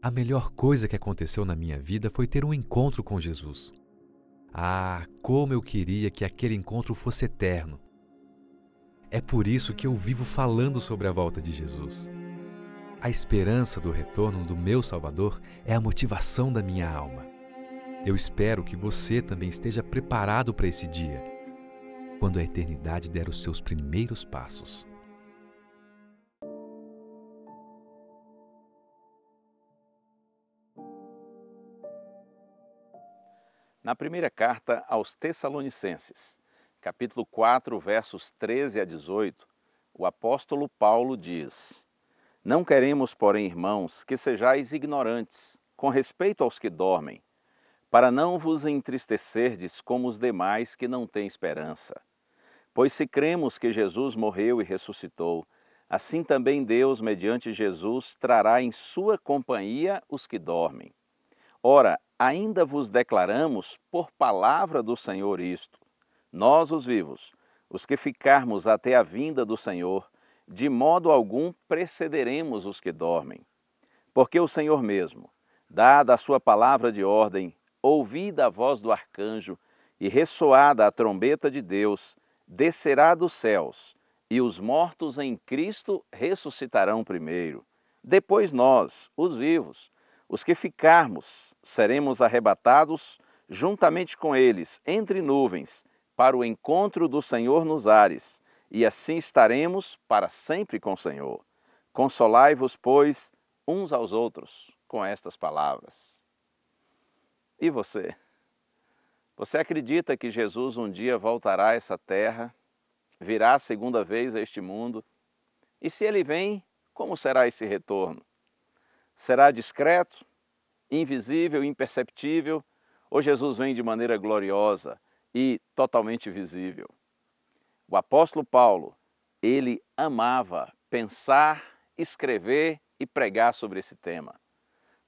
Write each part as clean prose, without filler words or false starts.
A melhor coisa que aconteceu na minha vida foi ter um encontro com Jesus. Ah, como eu queria que aquele encontro fosse eterno. É por isso que eu vivo falando sobre a volta de Jesus. A esperança do retorno do meu Salvador é a motivação da minha alma. Eu espero que você também esteja preparado para esse dia, quando a eternidade der os seus primeiros passos. Na primeira carta aos Tessalonicenses, capítulo 4, versos 13 a 18, o apóstolo Paulo diz: Não queremos, porém, irmãos, que sejais ignorantes, com respeito aos que dormem, para não vos entristecerdes como os demais que não têm esperança. Pois se cremos que Jesus morreu e ressuscitou, assim também Deus, mediante Jesus, trará em sua companhia os que dormem. Ora, ainda vos declaramos por palavra do Senhor isto: nós, os vivos, os que ficarmos até a vinda do Senhor, de modo algum precederemos os que dormem. Porque o Senhor mesmo, dada a sua palavra de ordem, ouvida a voz do arcanjo e ressoada a trombeta de Deus, descerá dos céus, e os mortos em Cristo ressuscitarão primeiro. Depois nós, os vivos, os que ficarmos, seremos arrebatados juntamente com eles, entre nuvens, para o encontro do Senhor nos ares, e assim estaremos para sempre com o Senhor. Consolai-vos, pois, uns aos outros com estas palavras. E você? Você acredita que Jesus um dia voltará a essa terra, virá a segunda vez a este mundo? E se ele vem, como será esse retorno? Será discreto, invisível, imperceptível, ou Jesus vem de maneira gloriosa e totalmente visível? O apóstolo Paulo, ele amava pensar, escrever e pregar sobre esse tema.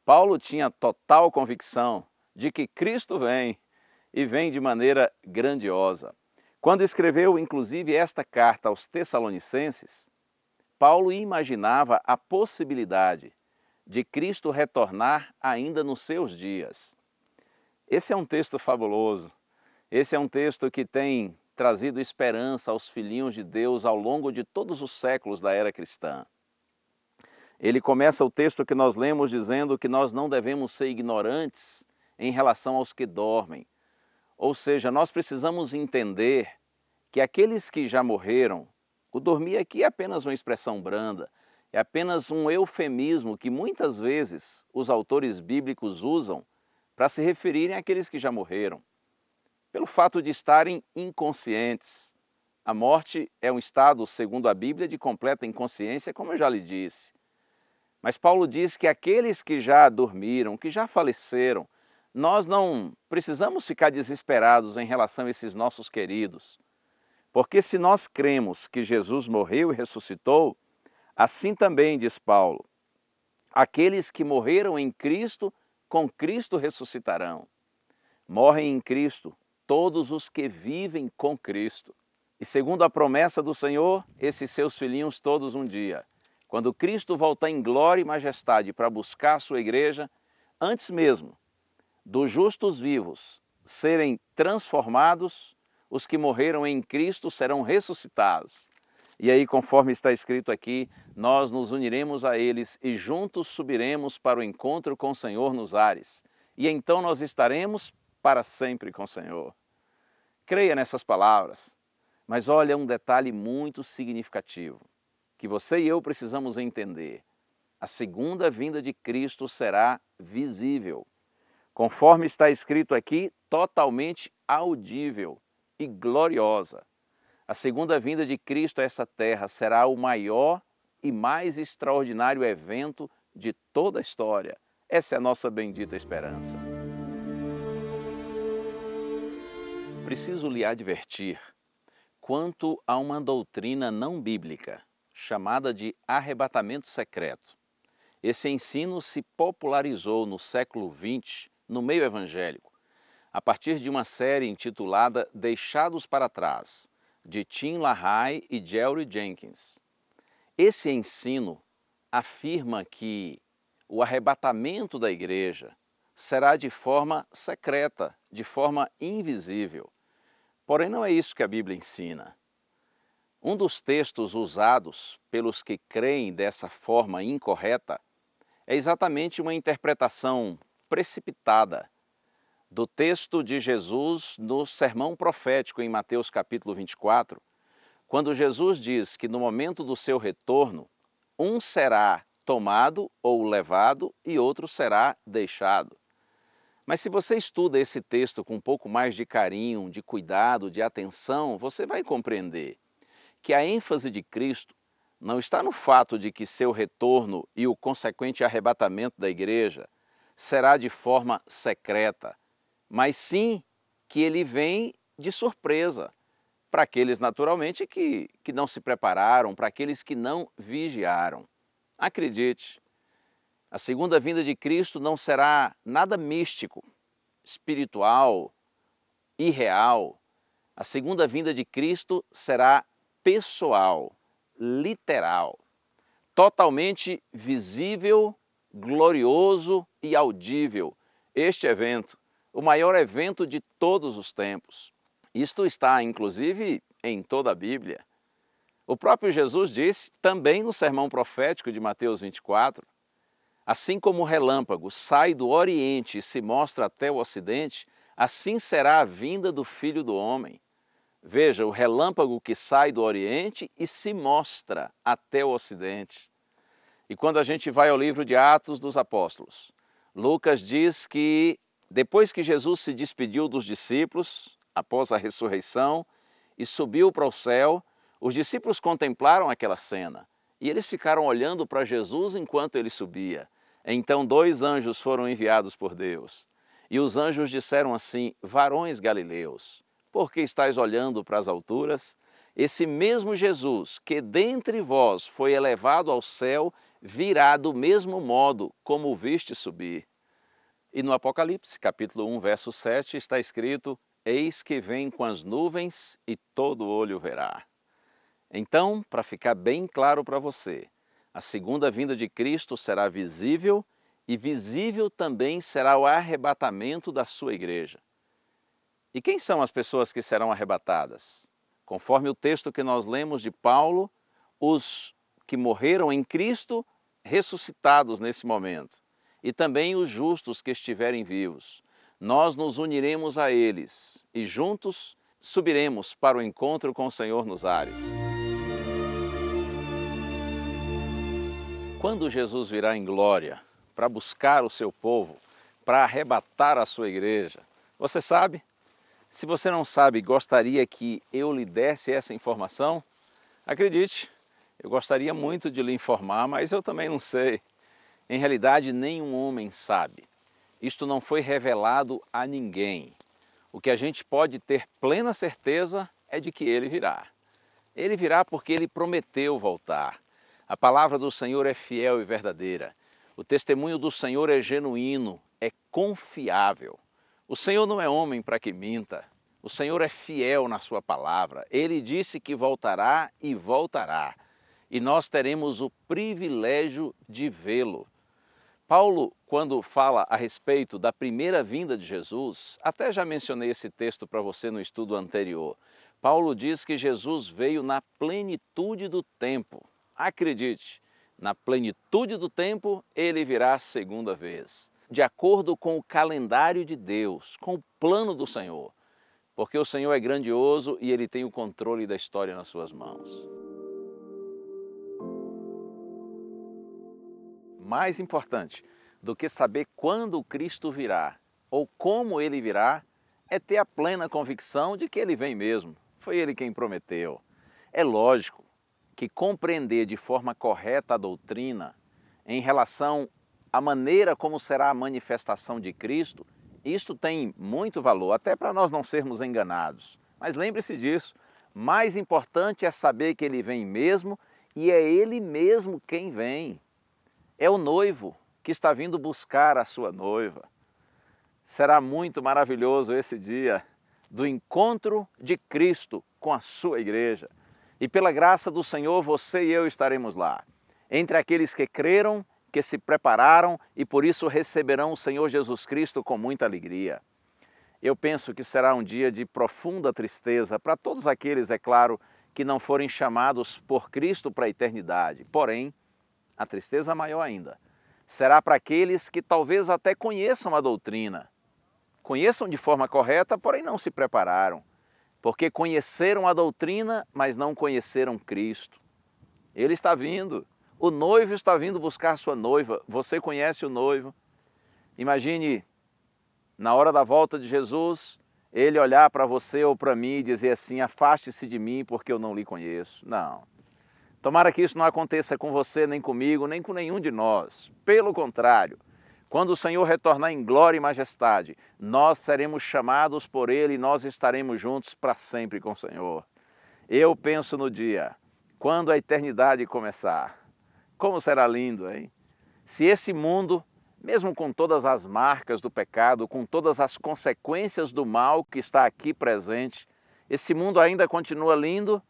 Paulo tinha total convicção de que Cristo vem e vem de maneira grandiosa. Quando escreveu, inclusive, esta carta aos Tessalonicenses, Paulo imaginava a possibilidade de Cristo retornar ainda nos seus dias. Esse é um texto fabuloso. Esse é um texto que tem trazido esperança aos filhinhos de Deus ao longo de todos os séculos da era cristã. Ele começa o texto que nós lemos dizendo que nós não devemos ser ignorantes em relação aos que dormem. Ou seja, nós precisamos entender que aqueles que já morreram, o dormir aqui é apenas uma expressão branda, é apenas um eufemismo que muitas vezes os autores bíblicos usam para se referirem àqueles que já morreram, pelo fato de estarem inconscientes. A morte é um estado, segundo a Bíblia, de completa inconsciência, como eu já lhe disse. Mas Paulo diz que aqueles que já dormiram, que já faleceram, nós não precisamos ficar desesperados em relação a esses nossos queridos. Porque se nós cremos que Jesus morreu e ressuscitou, assim também, diz Paulo, aqueles que morreram em Cristo, com Cristo ressuscitarão. Morrem em Cristo todos os que vivem com Cristo. E segundo a promessa do Senhor, esses seus filhinhos todos um dia, quando Cristo voltar em glória e majestade para buscar a sua igreja, antes mesmo dos justos vivos serem transformados, os que morreram em Cristo serão ressuscitados. E aí, conforme está escrito aqui, nós nos uniremos a eles e juntos subiremos para o encontro com o Senhor nos ares. E então nós estaremos para sempre com o Senhor. Creia nessas palavras, mas olha um detalhe muito significativo, que você e eu precisamos entender. A segunda vinda de Cristo será visível. Conforme está escrito aqui, totalmente audível e gloriosa. A segunda vinda de Cristo a essa terra será o maior e mais extraordinário evento de toda a história. Essa é a nossa bendita esperança. Preciso lhe advertir quanto a uma doutrina não bíblica, chamada de arrebatamento secreto. Esse ensino se popularizou no século XX, no meio evangélico, a partir de uma série intitulada Deixados para Trás, de Tim LaHaye e Jerry Jenkins. Esse ensino afirma que o arrebatamento da igreja será de forma secreta, de forma invisível. Porém, não é isso que a Bíblia ensina. Um dos textos usados pelos que creem dessa forma incorreta é exatamente uma interpretação precipitada do texto de Jesus no sermão profético em Mateus capítulo 24, quando Jesus diz que no momento do seu retorno, um será tomado ou levado e outro será deixado. Mas se você estuda esse texto com um pouco mais de carinho, de cuidado, de atenção, você vai compreender que a ênfase de Cristo não está no fato de que seu retorno e o consequente arrebatamento da igreja será de forma secreta, mas sim que ele vem de surpresa para aqueles naturalmente que não se prepararam, para aqueles que não vigiaram. Acredite, a segunda vinda de Cristo não será nada místico, espiritual, irreal. A segunda vinda de Cristo será pessoal, literal, totalmente visível, glorioso e audível. Este evento, o maior evento de todos os tempos. Isto está, inclusive, em toda a Bíblia. O próprio Jesus disse, também no sermão profético de Mateus 24, assim como o relâmpago sai do Oriente e se mostra até o Ocidente, assim será a vinda do Filho do Homem. Veja, o relâmpago que sai do Oriente e se mostra até o Ocidente. E quando a gente vai ao livro de Atos dos Apóstolos, Lucas diz que depois que Jesus se despediu dos discípulos, após a ressurreição, e subiu para o céu, os discípulos contemplaram aquela cena e eles ficaram olhando para Jesus enquanto ele subia. Então 2 anjos foram enviados por Deus e os anjos disseram assim: varões galileus, por que estáis olhando para as alturas? Esse mesmo Jesus que dentre vós foi elevado ao céu virá do mesmo modo como o viste subir. E no Apocalipse, capítulo 1, verso 7, está escrito: eis que vem com as nuvens e todo olho verá. Então, para ficar bem claro para você, a segunda vinda de Cristo será visível e visível também será o arrebatamento da sua igreja. E quem são as pessoas que serão arrebatadas? Conforme o texto que nós lemos de Paulo, os que morreram em Cristo, ressuscitados nesse momento, e também os justos que estiverem vivos. Nós nos uniremos a eles e juntos subiremos para o encontro com o Senhor nos ares. Quando Jesus virá em glória para buscar o seu povo, para arrebatar a sua igreja, você sabe? Se você não sabe, gostaria que eu lhe desse essa informação? Acredite, eu gostaria muito de lhe informar, mas eu também não sei. Em realidade, nenhum homem sabe. Isto não foi revelado a ninguém. O que a gente pode ter plena certeza é de que ele virá. Ele virá porque ele prometeu voltar. A palavra do Senhor é fiel e verdadeira. O testemunho do Senhor é genuíno, é confiável. O Senhor não é homem para que minta. O Senhor é fiel na sua palavra. Ele disse que voltará e voltará. E nós teremos o privilégio de vê-lo. Paulo, quando fala a respeito da primeira vinda de Jesus, até já mencionei esse texto para você no estudo anterior. Paulo diz que Jesus veio na plenitude do tempo. Acredite, na plenitude do tempo, ele virá a segunda vez, de acordo com o calendário de Deus, com o plano do Senhor, porque o Senhor é grandioso e ele tem o controle da história nas suas mãos. Mais importante do que saber quando Cristo virá ou como ele virá, é ter a plena convicção de que ele vem mesmo. Foi ele quem prometeu. É lógico que compreender de forma correta a doutrina em relação à maneira como será a manifestação de Cristo, isto tem muito valor, até para nós não sermos enganados. Mas lembre-se disso, mais importante é saber que ele vem mesmo e é ele mesmo quem vem. É o noivo que está vindo buscar a sua noiva. Será muito maravilhoso esse dia do encontro de Cristo com a sua igreja. E pela graça do Senhor, você e eu estaremos lá, entre aqueles que creram, porque se prepararam e por isso receberão o Senhor Jesus Cristo com muita alegria. Eu penso que será um dia de profunda tristeza para todos aqueles, é claro, que não forem chamados por Cristo para a eternidade. Porém, a tristeza maior ainda será para aqueles que talvez até conheçam a doutrina, conheçam de forma correta, porém não se prepararam, porque conheceram a doutrina, mas não conheceram Cristo. Ele está vindo, o noivo está vindo buscar sua noiva, você conhece o noivo? Imagine, na hora da volta de Jesus, ele olhar para você ou para mim e dizer assim: afaste-se de mim porque eu não lhe conheço. Não. Tomara que isso não aconteça com você, nem comigo, nem com nenhum de nós. Pelo contrário, quando o Senhor retornar em glória e majestade, nós seremos chamados por Ele e nós estaremos juntos para sempre com o Senhor. Eu penso no dia, quando a eternidade começar. Como será lindo, hein? Se esse mundo, mesmo com todas as marcas do pecado, com todas as consequências do mal que está aqui presente, esse mundo ainda continua lindo,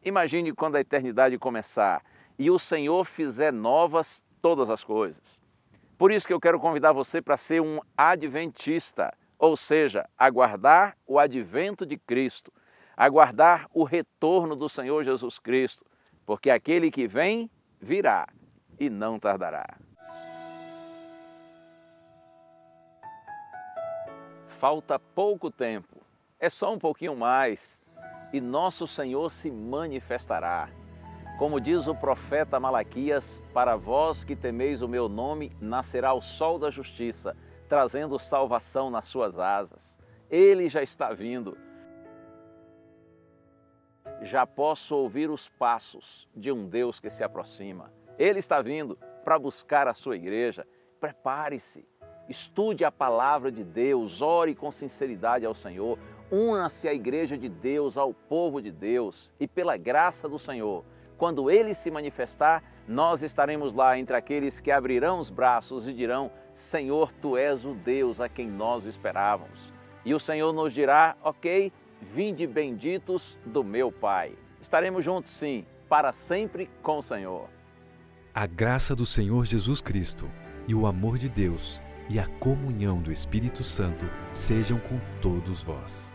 imagine quando a eternidade começar e o Senhor fizer novas todas as coisas. Por isso que eu quero convidar você para ser um adventista, ou seja, aguardar o advento de Cristo, aguardar o retorno do Senhor Jesus Cristo, porque aquele que vem, virá e não tardará. Falta pouco tempo, é só um pouquinho mais, e nosso Senhor se manifestará. Como diz o profeta Malaquias, para vós que temeis o meu nome, nascerá o sol da justiça, trazendo salvação nas suas asas. Ele já está vindo. Já posso ouvir os passos de um Deus que se aproxima. Ele está vindo para buscar a sua igreja. Prepare-se, estude a palavra de Deus, ore com sinceridade ao Senhor, una-se à igreja de Deus, ao povo de Deus, e pela graça do Senhor, quando Ele se manifestar, nós estaremos lá entre aqueles que abrirão os braços e dirão: Senhor, Tu és o Deus a quem nós esperávamos. E o Senhor nos dirá: ok, vinde benditos do meu Pai. Estaremos juntos sim, para sempre com o Senhor. A graça do Senhor Jesus Cristo e o amor de Deus e a comunhão do Espírito Santo sejam com todos vós.